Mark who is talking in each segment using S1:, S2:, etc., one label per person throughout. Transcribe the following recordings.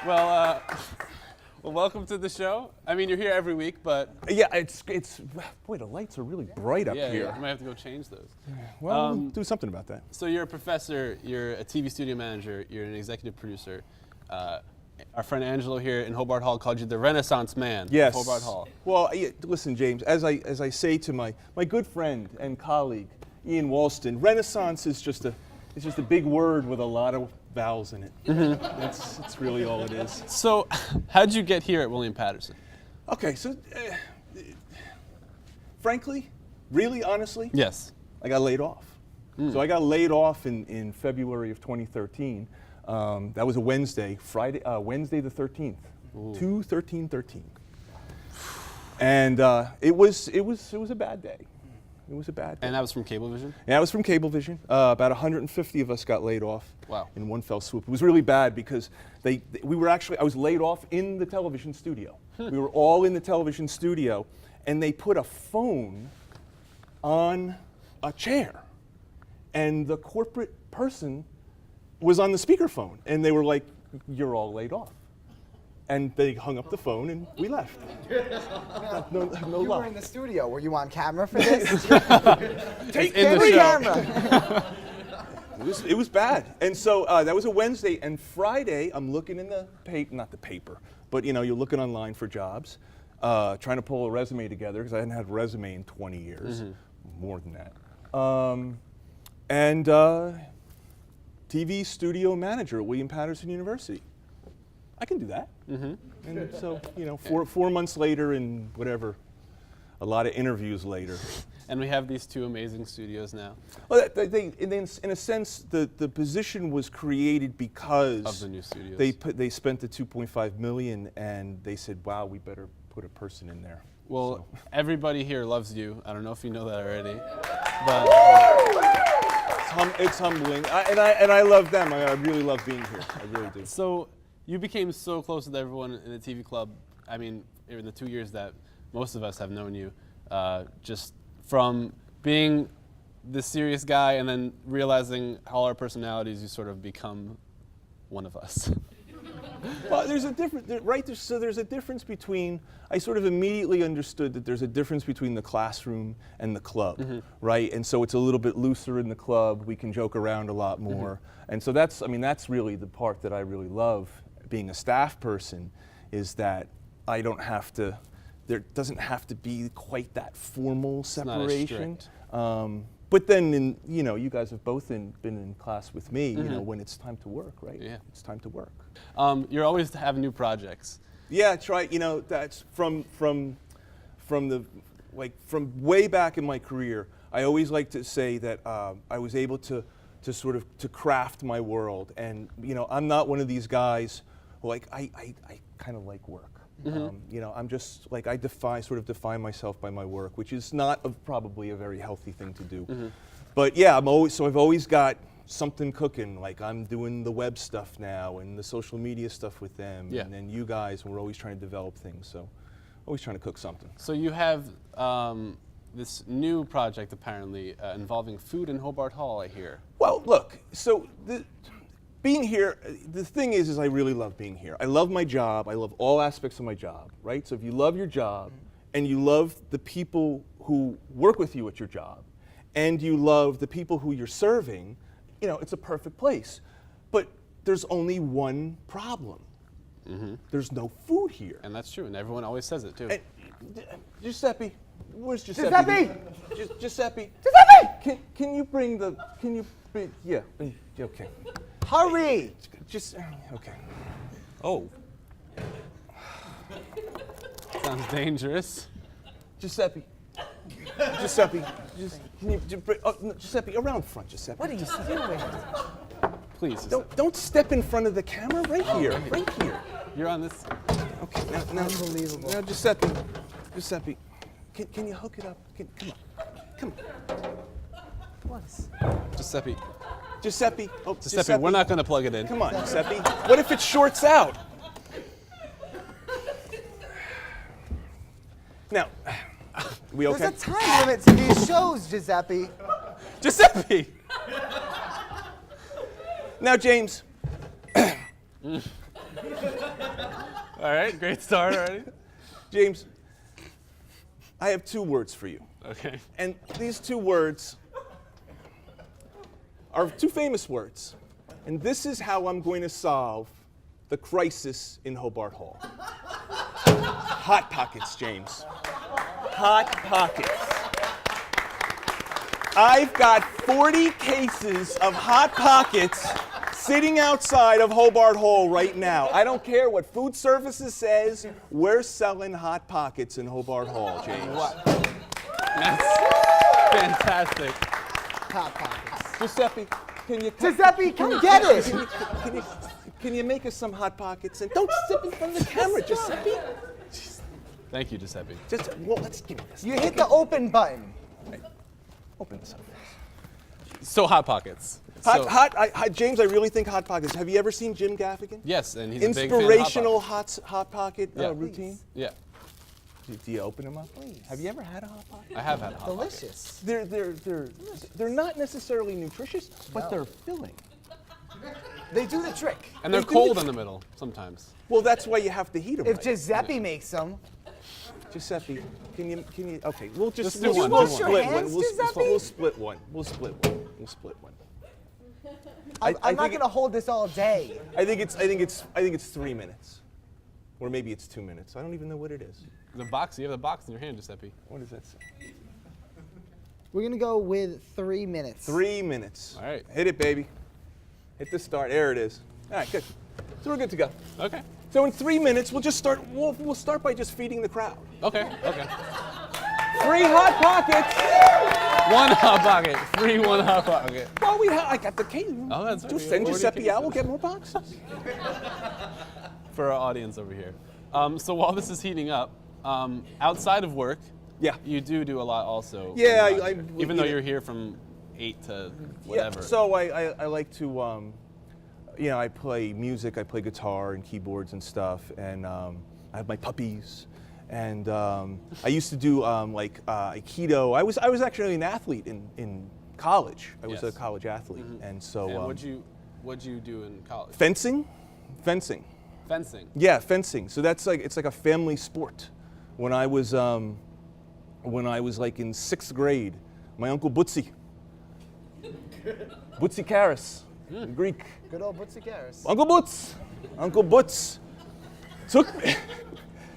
S1: Well, welcome to the show. I mean, you're here every week, but
S2: yeah, it's boy, the lights are really bright up here.
S1: Yeah, you might have to go change those.
S2: Well, we'll do something about that.
S1: So you're a professor, you're a TV studio manager, you're an executive producer. Our friend Angelo here in Hobart Hall called you the Renaissance man
S2: Yes.
S1: of Hobart Hall.
S2: Well, listen, James, as I say to my good friend and colleague, Ian Walston, Renaissance is just a big word with a lot of vowels in it. That's really all it is.
S1: So, how'd you get here at William Patterson?
S2: Okay, so frankly, really honestly,
S1: Yes.
S2: I got laid off. So I got laid off in February of 2013. That was a Wednesday, Wednesday the 13th, 2/13/13. And it was a bad day. It was a bad day.
S1: And that was from Cablevision?
S2: Yeah, it was from Cablevision. About 150 of us got laid off.
S1: Wow.
S2: In one fell swoop. It was really bad because I was laid off in the television studio. We were all in the television studio, and they put a phone on a chair, and the corporate person was on the speakerphone, and they were like, "You're all laid off." And they hung up the phone, and we left. No
S3: You
S2: luck.
S3: were in the studio. Were you on camera for this?
S2: Take
S1: in the
S2: every
S1: show.
S3: camera.
S2: It was bad. And so that was a Wednesday, and Friday I'm looking in the paper, not the paper, but you're looking online for jobs, trying to pull a resume together because I hadn't had a resume in 20 years, more than that. TV studio manager at William Patterson University. I can do that. And so, 4 months later and whatever, a lot of interviews later.
S1: And we have these two amazing studios now.
S2: Well, in a sense, the position was created because
S1: Of the new studios.
S2: They spent the $2.5 million, and they said, "Wow, we better put a person in there."
S1: Well,
S2: So.
S1: everybody here loves you. I don't know if you know that already, but
S2: It's humbling, and I love them. I really love being here. I really do.
S1: so you became so close with everyone in the TV club. I mean, in the 2 years that most of us have known you, just from being the serious guy and then realizing all our personalities, you sort of become one of us.
S2: Well, there's a difference, right? So there's a difference between. I sort of immediately understood that there's a difference between the classroom and the club, right? And so it's a little bit looser in the club. We can joke around a lot more, and so that's really the part that I really love being a staff person, is that I don't have to. There doesn't have to be quite that formal separation. But then, you guys have both been in class with me. When it's time to work, right?
S1: Yeah.
S2: It's time to work.
S1: You're always having new projects.
S2: Yeah, that's right. That's from way back in my career. I always like to say that I was able to craft my world, and I'm not one of these guys who I kind of like work. I'm just like I define myself by my work, which is not probably a very healthy thing to do. But yeah, I've always got something cooking. Like I'm doing the web stuff now and the social media stuff with them, and then you guys. And we're always trying to develop things. So always trying to cook something.
S1: So you have this new project apparently involving food in Hobart Hall, I hear.
S2: Well, look. So being here, the thing is I really love being here. I love my job. I love all aspects of my job, right? So if you love your job and you love the people who work with you at your job and you love the people who you're serving, it's a perfect place. But there's only one problem. There's no food here.
S1: And that's true, and everyone always says it too.
S2: And, Giuseppe, where's Giuseppe?
S3: Giuseppe!
S2: Giuseppe!
S3: Giuseppe!
S2: Can you bring, yeah, okay.
S3: Hurry!
S2: Just, okay.
S1: Oh. Sounds dangerous.
S2: Giuseppe, Giuseppe, around front, Giuseppe.
S3: What are you doing?
S1: Please.
S2: Don't step in front of the camera, right here.
S1: You're on this.
S2: Okay, now,
S3: Unbelievable.
S2: Now, Giuseppe, can you hook it up? Come on.
S3: What?
S1: Giuseppe.
S2: Giuseppe,
S1: Giuseppe, we're not going to plug it in.
S2: Come on, Giuseppe. What if it shorts out? Now, we okay?
S3: There's a time limit to these shows, Giuseppe.
S1: Giuseppe!
S2: Now, James.
S1: All right, great start already.
S2: James, I have 2 words for you.
S1: Okay.
S2: And these 2 words are 2 famous words. And this is how I'm going to solve the crisis in Hobart Hall. Hot Pockets, James. Hot Pockets. I've got 40 cases of Hot Pockets sitting outside of Hobart Hall right now. I don't care what food services says, we're selling Hot Pockets in Hobart Hall, James.
S1: That's fantastic.
S3: Hot Pockets.
S2: Giuseppe, can you
S3: Giuseppe, come get it.
S2: can you make us some Hot Pockets? And don't sip in front of the camera, Giuseppe.
S1: Thank you, Giuseppe.
S2: Well, let's give me this.
S3: You hit the open button.
S2: Open this up.
S1: So Hot Pockets. So-
S2: James, I really think Hot Pockets. Have you ever seen Jim Gaffigan?
S1: Yes, and he's a big fan of
S2: Inspirational
S1: Hot Pockets.
S2: Hot Pocket
S1: Yeah.
S2: routine.
S1: Yeah,
S2: Do you open them up?
S3: Please.
S2: Have you ever had a Hot Pocket?
S1: I have had Hot Pockets.
S3: Delicious.
S2: They're not necessarily nutritious, but
S3: No.
S2: they're filling.
S3: They do the trick.
S1: And they're
S2: They do
S1: cold
S2: the-
S1: in the middle sometimes.
S2: Well, that's why you have to heat them.
S3: If
S2: right.
S3: Giuseppe makes them,
S2: Giuseppe, can you? Okay, we'll just
S1: do one,
S3: wash
S1: do
S3: your
S2: split
S3: hands,
S2: one.
S3: Giuseppe?
S2: We'll split one. We'll split one.
S3: I'm
S2: I
S3: not
S2: think
S3: gonna hold this all day.
S2: I think it's 3 minutes, or maybe it's 2 minutes. I don't even know what it is.
S1: The box, you have the box in your hand, Giuseppe.
S2: What does that say?
S3: We're gonna go with 3 minutes.
S2: 3 minutes.
S1: All right.
S2: Hit it, baby. Hit the start. There it is. All right, good. So we're good to go.
S1: Okay.
S2: So in 3 minutes, we'll just start. We'll start by just feeding the crowd.
S1: Okay.
S2: 3 Hot Pockets.
S1: 1 Hot Pocket. 3, 1 Hot Pocket.
S2: Well, I got the case.
S1: Oh, that's right.
S2: Just
S1: We
S2: send
S1: have 40
S2: Giuseppe out. We'll
S1: cases.
S2: get more boxes.
S1: For our audience over here. So while this is heating up, outside of work,
S2: Yeah.
S1: you do a lot also.
S2: Yeah,
S1: even though you're here from 8 to whatever.
S2: Yeah, so I like to, I play music, I play guitar and keyboards and stuff, and I have my puppies, and I used to do Aikido. I was actually an athlete in college. I was a
S1: Yes.
S2: college athlete, and so
S1: And what'd you do in college?
S2: fencing.
S1: Fencing.
S2: Yeah, fencing. So it's like a family sport. When I was like in 6th grade, my uncle Butzi Karas, in Greek.
S3: Good old Bootsy Garris.
S2: Uncle Butz took me.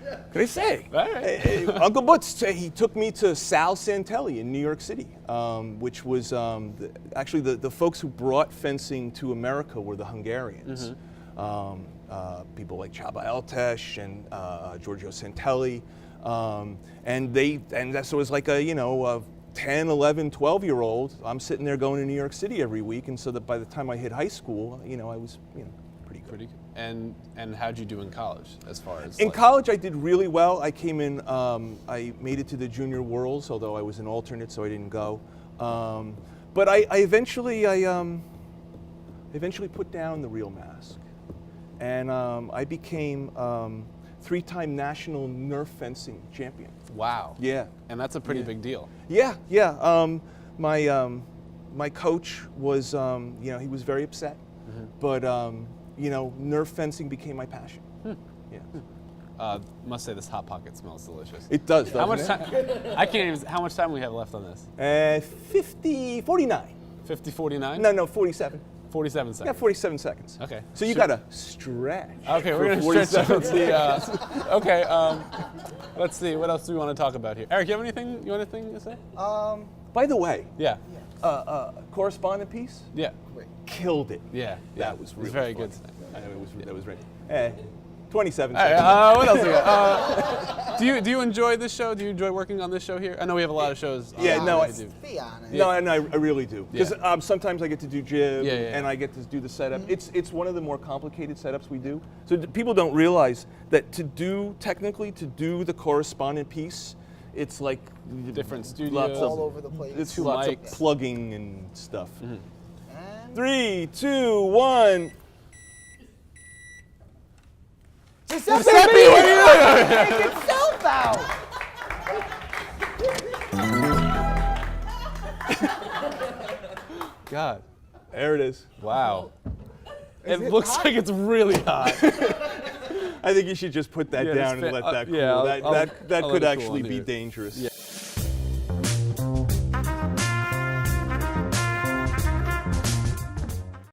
S2: What can I say?
S1: All right.
S2: Uncle Butz, he took me to Sal Santelli in New York City, which was actually the folks who brought fencing to America were the Hungarians. People like Csaba Eltes and Giorgio Santelli, and so it was like a 10, 11, 12-year-old. I'm sitting there going to New York City every week, and so that by the time I hit high school, I was pretty good.
S1: Pretty good. And how'd you do in college as far as
S2: In college, I did really well. I came in, I made it to the Junior Worlds, although I was an alternate, so I didn't go. But I eventually put down the real mask, and I became 3-time national Nerf fencing champion.
S1: Wow.
S2: Yeah.
S1: And that's a pretty big deal.
S2: Yeah. My coach was, he was very upset, but Nerf fencing became my passion. Yeah.
S1: Must say this Hot Pocket smells delicious.
S2: It does.
S1: How much
S2: doesn't it?
S1: time? I can't even. How much time we have left on this?
S2: 49.
S1: 50, 49?
S2: No, 47.
S1: 47
S2: Yeah,
S1: seconds.
S2: 47 seconds.
S1: Okay.
S2: So you gotta stretch.
S1: Okay,
S2: for
S1: we're gonna
S2: 47
S1: stretch out the. Okay. Let's see. What else do we want to talk about here? Eric, you have anything? You want anything to say?
S2: By the way,
S1: Yeah.
S2: correspondent piece
S1: Yeah.
S2: killed it.
S1: Yeah.
S2: That was really
S1: very
S2: fun.
S1: good.
S2: That was right. 27
S1: All right,
S2: seconds.
S1: what else we got? Do you enjoy this show? Do you enjoy working on this show here? I know we have a lot of shows.
S2: Yeah, no,
S1: that
S2: I-
S1: we do.
S3: Be honest.
S2: No, and I really do. Because
S1: Yeah.
S2: sometimes I get to do jib,
S1: Yeah, yeah.
S2: and I get to do the setup. It's one of the more complicated setups we do. So people don't realize that technically to do the correspondent piece, it's like
S1: Different
S2: lots
S1: studios.
S3: All over the place.
S2: It's
S1: Two
S2: lots
S1: mics.
S2: of plugging and stuff.
S3: And
S2: 3, 2, 1.
S3: Giuseppe,
S2: what are you doing?
S3: Take itself out.
S1: God.
S2: There it is.
S1: Wow. It
S3: it
S1: looks
S3: hot?
S1: like it's really hot.
S2: I think you should just put that
S1: Yeah,
S2: down
S1: just
S2: and let that cool.
S1: yeah,
S2: that
S1: I'll
S2: could
S1: let it cool
S2: actually
S1: on
S2: be
S1: here.
S2: dangerous.
S1: Yeah.